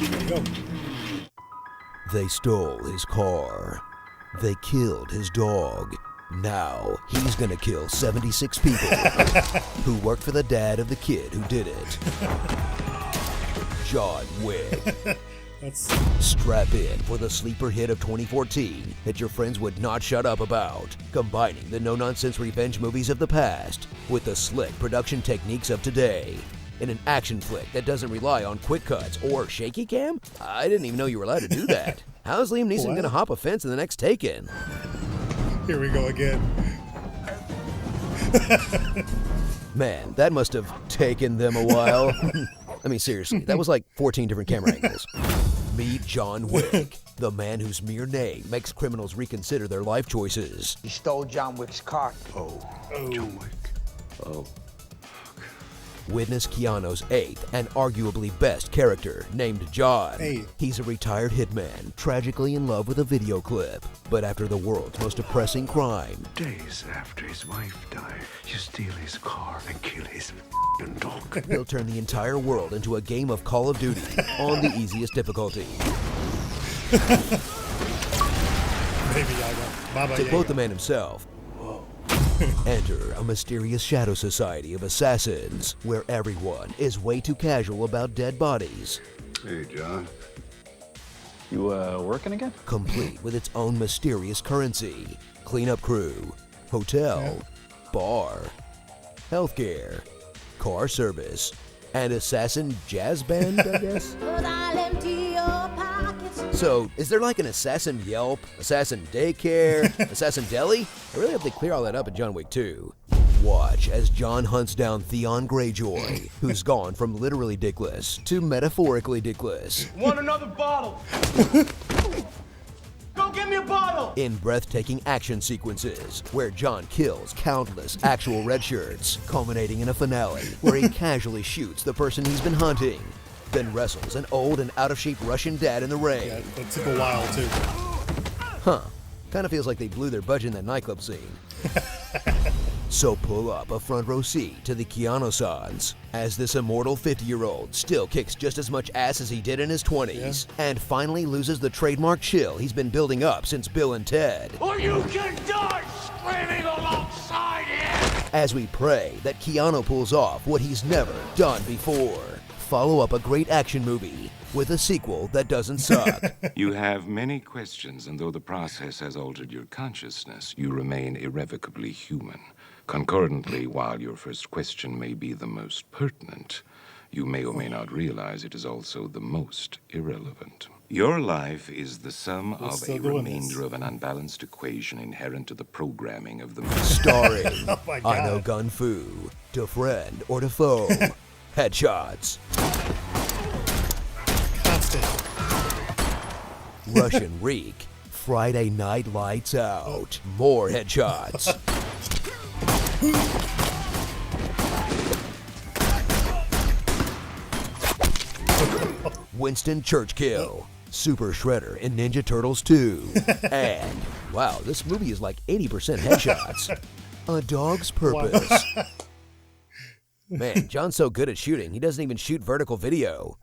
There you go. They stole his car. They killed his dog. Now he's gonna kill 76 people who worked for the dad of the kid who did it. John Wick. Strap in for the sleeper hit of 2014 that your friends would not shut up about, combining the no-nonsense revenge movies of the past with the slick production techniques of today. In an action flick that doesn't rely on quick cuts or shaky cam? I didn't even know you were allowed to do that. How's Liam Neeson gonna hop a fence in the next Taken? Here we go again. Man, that must have taken them a while. I mean, seriously, that was like 14 different camera angles. Meet John Wick, the man whose mere name makes criminals reconsider their life choices. He stole John Wick's car. John Wick. Oh. Witness Keanu's eighth and arguably best character, named John. He's a retired hitman, tragically in love with a video clip. But after the world's most depressing crime, Days after his wife died, you steal his car and kill his dog. he'll turn the entire world into a game of Call of Duty on the easiest difficulty. To quote the man himself, enter a mysterious shadow society of assassins where everyone is way too casual about dead bodies. Hey, John. You, working again? Complete with its own mysterious currency, cleanup crew, hotel, bar, healthcare, car service, and assassin jazz band, I guess? So, is there like an assassin Yelp, assassin daycare, assassin deli? I really hope they clear all that up in John Wick 2. Watch as John hunts down Theon Greyjoy, who's gone from literally dickless to metaphorically dickless. Want another bottle? Go get me a bottle! In breathtaking action sequences, where John kills countless actual red shirts, culminating in a finale where he casually shoots the person he's been hunting, then wrestles an old and out-of-shape Russian dad in the ring. Yeah, that took a while, too. Huh. Kind of feels like they blew their budget in that nightclub scene. So pull up a front row seat to the Keanu-sans, as this immortal 50-year-old still kicks just as much ass as he did in his 20s, and finally loses the trademark chill he's been building up since Bill and Ted. Or you can die screaming alongside him! As we pray that Keanu pulls off what he's never done before. Follow up a great action movie with a sequel that doesn't suck. You have many questions, and though the process has altered your consciousness, you remain irrevocably human. Concordantly, while your first question may be the most pertinent, you may or may not realize it is also the most irrelevant. Your life is the sum of a remainder of an unbalanced equation inherent to the programming of the movie. Starring I Know Gun Fu, to friend or to foe. Headshots. Russian Reek. Friday Night Lights Out. More headshots. Winston Churchill. Super Shredder in Ninja Turtles 2. And, wow, this movie is like 80% headshots. A Dog's Purpose. Man, John's so good at shooting, he doesn't even shoot vertical video.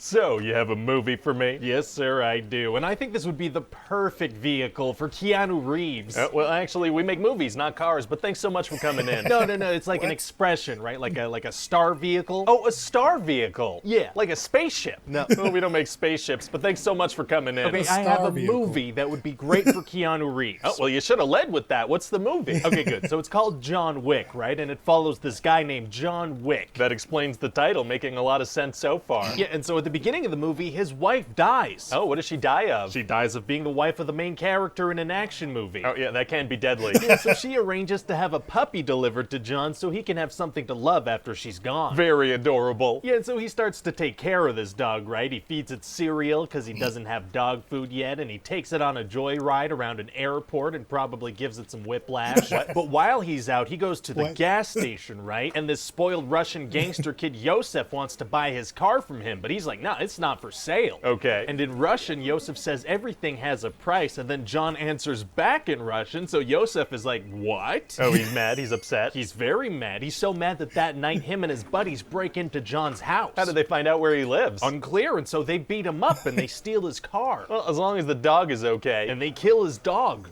So, you have a movie for me? Yes, sir, I do. And I think this would be the perfect vehicle for Keanu Reeves. Well, actually, we make movies, not cars, but thanks so much for coming in. No, it's like an expression, right? Like a star vehicle. Oh, a star vehicle. Yeah, like a spaceship. No, well, we don't make spaceships, but thanks so much for coming in. Okay, I have a movie that would be great for Keanu Reeves. Oh, well, you should have led with that. What's the movie? Okay, good. So it's called John Wick, right? And it follows this guy named John Wick. That explains the title, making a lot of sense so far. Yeah, and so at the beginning of the movie, his wife dies. Oh, what does she die of? She dies of being the wife of the main character in an action movie. Oh, yeah, that can be deadly. Yeah, so she arranges to have a puppy delivered to John so he can have something to love after she's gone. Very adorable. Yeah, and so he starts to take care of this dog, right? He feeds it cereal because he doesn't have dog food yet, and he takes it on a joyride around an airport and probably gives it some whiplash. But while he's out, he goes to the gas station, right? And this spoiled Russian gangster kid Yosef wants to buy his car from him, but he's like, no, no, it's not for sale. Okay. And in Russian, Yosef says everything has a price, and then John answers back in Russian, so Yosef is like, what? Oh, he's mad, he's upset. He's very mad. He's so mad that night him and his buddies break into John's house. How did they find out where he lives? Unclear, and so they beat him up and they steal his car. Well, as long as the dog is okay. And they kill his dog.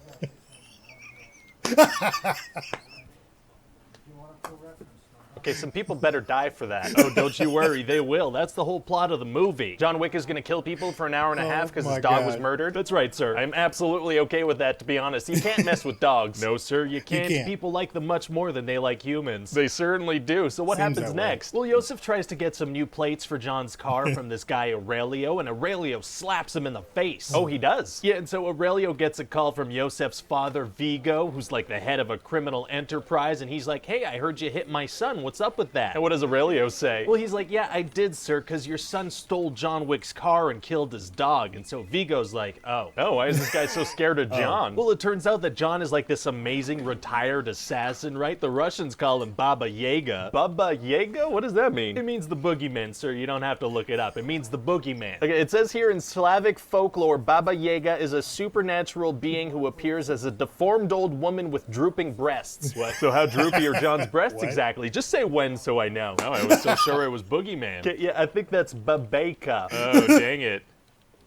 Okay, some people better die for that. Oh, don't you worry, they will. That's the whole plot of the movie. John Wick is gonna kill people for an hour and a half because his dog was murdered? That's right, sir. I'm absolutely okay with that, to be honest. You can't mess with dogs. No, sir, you can't. People like them much more than they like humans. They certainly do. So what happens next? Well, Yosef tries to get some new plates for John's car from this guy Aurelio, and Aurelio slaps him in the face. Oh, he does? Yeah, and so Aurelio gets a call from Yosef's father, Vigo, who's like the head of a criminal enterprise, and he's like, hey, I heard you hit my son. What's up with that? And what does Aurelio say? Well, he's like, yeah, I did, sir, because your son stole John Wick's car and killed his dog. And so Vigo's like, oh. Oh, why is this guy so scared of John? Well, it turns out that John is like this amazing retired assassin, right? The Russians call him Baba Yaga. Baba Yaga? What does that mean? It means the boogeyman, sir. You don't have to look it up. It means the boogeyman. Okay, it says here in Slavic folklore, Baba Yaga is a supernatural being who appears as a deformed old woman with drooping breasts. What? So how droopy are John's breasts exactly? Just say when so I know. Oh, I was so sure it was boogeyman. Okay, yeah, I think that's Babeka. Oh, dang it.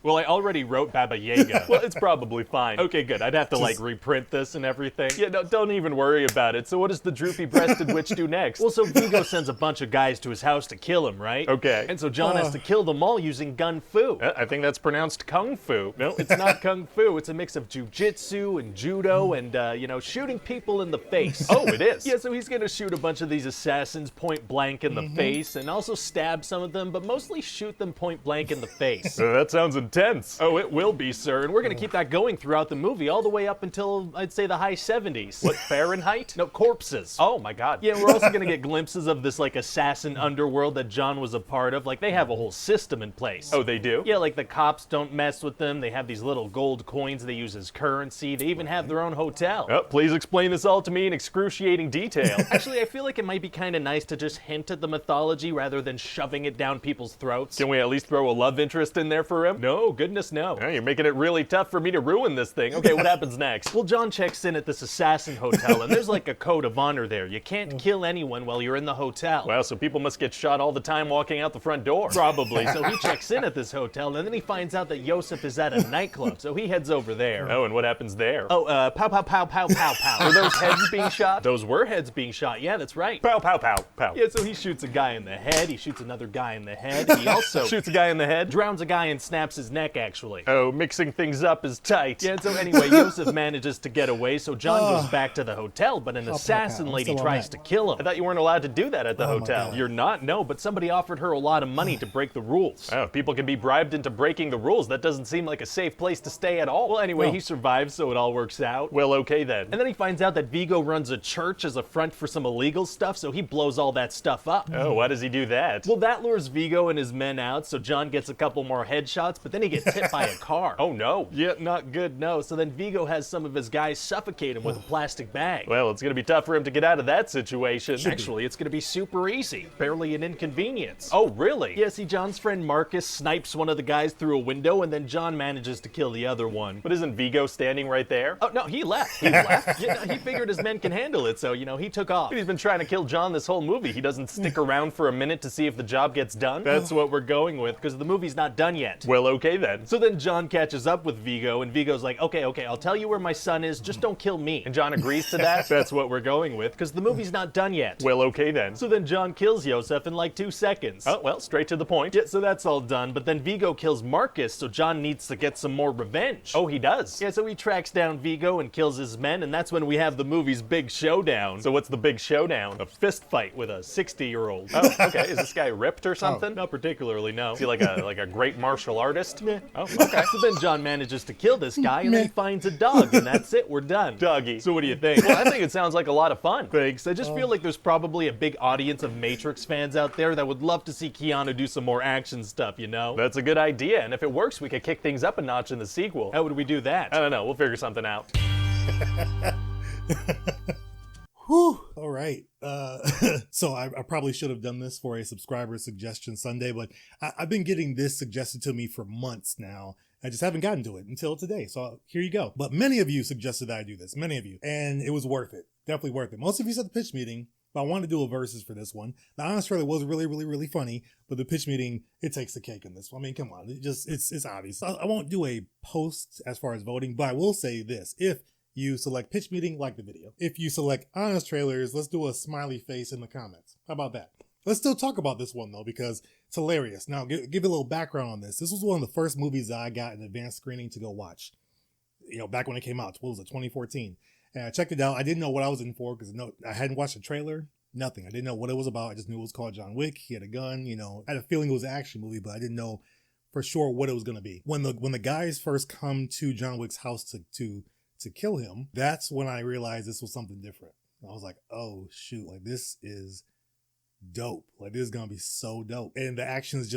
Well, I already wrote Baba Yaga. Well, it's probably fine. Okay, good. I'd have to, like, reprint this and everything. Yeah, no, don't even worry about it. So what does the droopy-breasted witch do next? Well, so Vigo sends a bunch of guys to his house to kill him, right? Okay. And so John has to kill them all using gun fu. I think that's pronounced kung fu. No, it's not kung fu. It's a mix of jujitsu and judo and, you know, shooting people in the face. Oh, it is? Yeah, so he's gonna shoot a bunch of these assassins point blank in the face and also stab some of them, but mostly shoot them point blank in the face. That sounds intense. Oh, it will be, sir. And we're going to keep that going throughout the movie, all the way up until, I'd say, the high 70s. What, Fahrenheit? No, corpses. Oh, my God. Yeah, we're also going to get glimpses of this, like, assassin underworld that John was a part of. Like, they have a whole system in place. Oh, they do? Yeah, like, the cops don't mess with them. They have these little gold coins they use as currency. They even have their own hotel. Oh, please explain this all to me in excruciating detail. Actually, I feel like it might be kind of nice to just hint at the mythology rather than shoving it down people's throats. Can we at least throw a love interest in there for him? No, goodness no. Oh, you're making it really tough for me to ruin this thing. Okay, what happens next? Well, John checks in at this assassin hotel, and there's like a code of honor there. You can't kill anyone while you're in the hotel. Wow, so people must get shot all the time walking out the front door. Probably. So he checks in at this hotel, and then he finds out that Yosef is at a nightclub, so he heads over there. Oh, and what happens there? Oh, pow, pow, pow, pow, pow, pow. Were those heads being shot? Those were heads being shot, yeah, that's right. Pow, pow, pow, pow. Yeah, so he shoots a guy in the head, he shoots another guy in the head, he also shoots a guy in the head, drowns a guy and snaps his neck, actually. Oh, mixing things up is tight. Yeah, so anyway, Yosef manages to get away, so John goes back to the hotel, but an assassin lady tries to kill him. I thought you weren't allowed to do that at the hotel. You're not? No, but somebody offered her a lot of money to break the rules. Oh, people can be bribed into breaking the rules. That doesn't seem like a safe place to stay at all. Well, anyway, he survives, so it all works out. Well, okay then. And then he finds out that Vigo runs a church as a front for some illegal stuff, so he blows all that stuff up. Oh, why does he do that? Well, that lures Vigo and his men out, so John gets a couple more headshots, but then he gets hit by a car. Oh no. Yeah, not good, no. So then Vigo has some of his guys suffocate him with a plastic bag. Well, it's gonna be tough for him to get out of that situation. Actually, it's gonna be super easy. Barely an inconvenience. Oh, really? Yeah, see, John's friend Marcus snipes one of the guys through a window, and then John manages to kill the other one. But isn't Vigo standing right there? Oh, no, he left. He left? Yeah, no, he figured his men can handle it, so, you know, he took off. He's been trying to kill John this whole movie. He doesn't stick around for a minute to see if the job gets done. That's what we're going with, because the movie's not done yet. Well, okay then. So then John catches up with Vigo, and Vigo's like, okay, I'll tell you where my son is, just don't kill me. And John agrees to that. That's what we're going with, because the movie's not done yet. Well, okay then. So then John kills Yosef in like 2 seconds. Oh, well, straight to the point. Yeah, so that's all done, but then Vigo kills Marcus, so John needs to get some more revenge. Oh, he does? Yeah, so he tracks down Vigo and kills his men, and that's when we have the movie's big showdown. So what's the big showdown? A fist fight with a 60-year-old. Oh, okay. Is this guy ripped or something? Not particularly, no. Is he like a great martial artist? Meh. Oh, okay. So then John manages to kill this guy, and then he finds a dog, and that's it, we're done. Doggy. So what do you think? Well, I think it sounds like a lot of fun. Thanks. I just feel like there's probably a big audience of Matrix fans out there that would love to see Keanu do some more action stuff, you know? That's a good idea, and if it works, we could kick things up a notch in the sequel. How would we do that? I don't know. We'll figure something out. Whew. All right. So I probably should have done this for a subscriber suggestion Sunday, but I've been getting this suggested to me for months now. I just haven't gotten to it until today. So here you go. But many of you suggested that I do this, many of you, and it was worth it. Definitely worth it. Most of you said the pitch meeting, but I wanted to do a versus for this one. The honest trailer was really funny, but the pitch meeting, it takes the cake in this one. I mean, come on, it's obvious. I won't do a post as far as voting, but I will say this: if you select pitch meeting, like the video. If you select honest trailers, let's do a smiley face in the comments. How about that? Let's still talk about this one though, because it's hilarious. Now, give a little background on this. This was one of the first movies that I got an advanced screening to go watch. You know, back when it came out, what was it, 2014? And I checked it out. I didn't know what I was in for because I hadn't watched the trailer. Nothing. I didn't know what it was about. I just knew it was called John Wick. He had a gun. You know, I had a feeling it was an action movie, but I didn't know for sure what it was going to be. When the guys first come to John Wick's house to kill him, that's when I realized this was something different. I was like, oh shoot, like this is dope. Like this is gonna be so dope. And the action is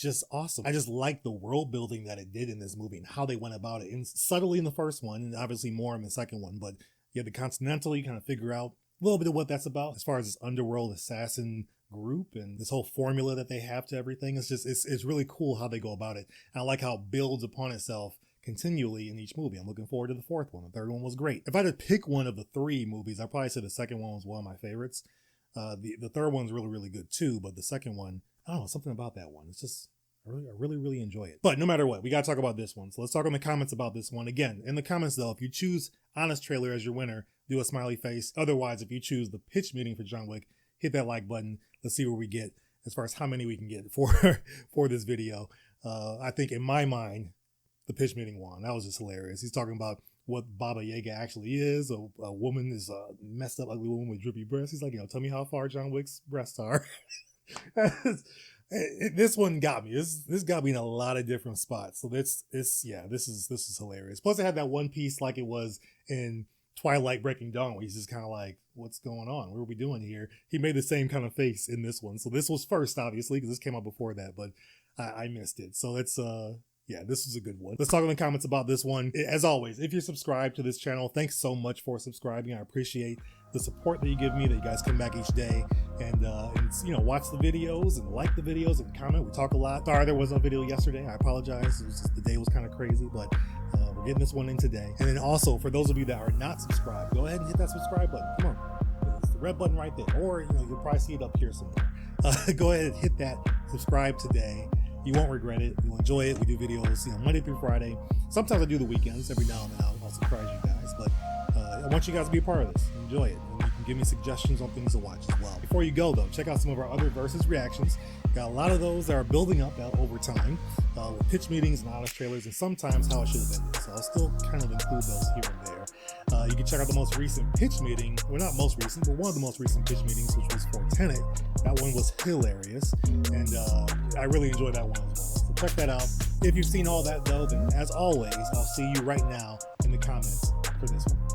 just awesome. I just like the world building that it did in this movie and how they went about it. And subtly in the first one, and obviously more in the second one, but you have the Continental, you kind of figure out a little bit of what that's about as far as this underworld assassin group and this whole formula that they have to everything. It's really cool how they go about it. And I like how it builds upon itself continually in each movie. I'm looking forward to the fourth one. The third one was great. If I had to pick one of the three movies, I'd probably say the second one was one of my favorites. The third one's really good too, but the second one, I don't know, something about that one. It's just, I really enjoy it. But no matter what, we got to talk about this one. So let's talk in the comments about this one. Again, in the comments though, if you choose honest trailer as your winner, do a smiley face. Otherwise, if you choose the pitch meeting for John Wick, hit that like button. Let's see where we get as far as how many we can get for this video. I think in my mind, the pitch meeting won. That was just hilarious. He's talking about what Baba Yaga actually is. A woman is a messed up, ugly woman with drippy breasts. He's like, tell me how far John Wick's breasts are. This one got me. This got me in a lot of different spots. So this is hilarious. Plus, I had that one piece like it was in Twilight Breaking Dawn, where he's just kind of like, what's going on? What are we doing here? He made the same kind of face in this one. So this was first, obviously, because this came out before that, but I missed it. So it's yeah, this was a good one. Let's talk in the comments about this one. As always, if you're subscribed to this channel, thanks so much for subscribing. I appreciate the support that you give me, that you guys come back each day and watch the videos and like the videos and comment. We talk a lot. Sorry there was no video yesterday. I apologize. It was just, the day was kind of crazy, but we're getting this one in today. And then also, for those of you that are not subscribed, go ahead and hit that subscribe button. Come on. It's the red button right there. Or, you'll probably see it up here somewhere. Go ahead and hit that subscribe today. You won't regret it. You'll enjoy it. We do videos, Monday through Friday. Sometimes I do the weekends. Every now and then I'll surprise you guys. But I want you guys to be a part of this. Enjoy it. And you can give me suggestions on things to watch as well. Before you go, though, check out some of our other Versus reactions. Got a lot of those that are building up over time with pitch meetings and honest trailers, and sometimes how it should have ended. So I'll still kind of include those here and there. You can check out the most recent pitch meeting. Well, not most recent, but one of the most recent pitch meetings, which was for Tenet. That one was hilarious, and I really enjoyed that one as well. So check that out. If you've seen all that, though, then as always, I'll see you right now in the comments for this one.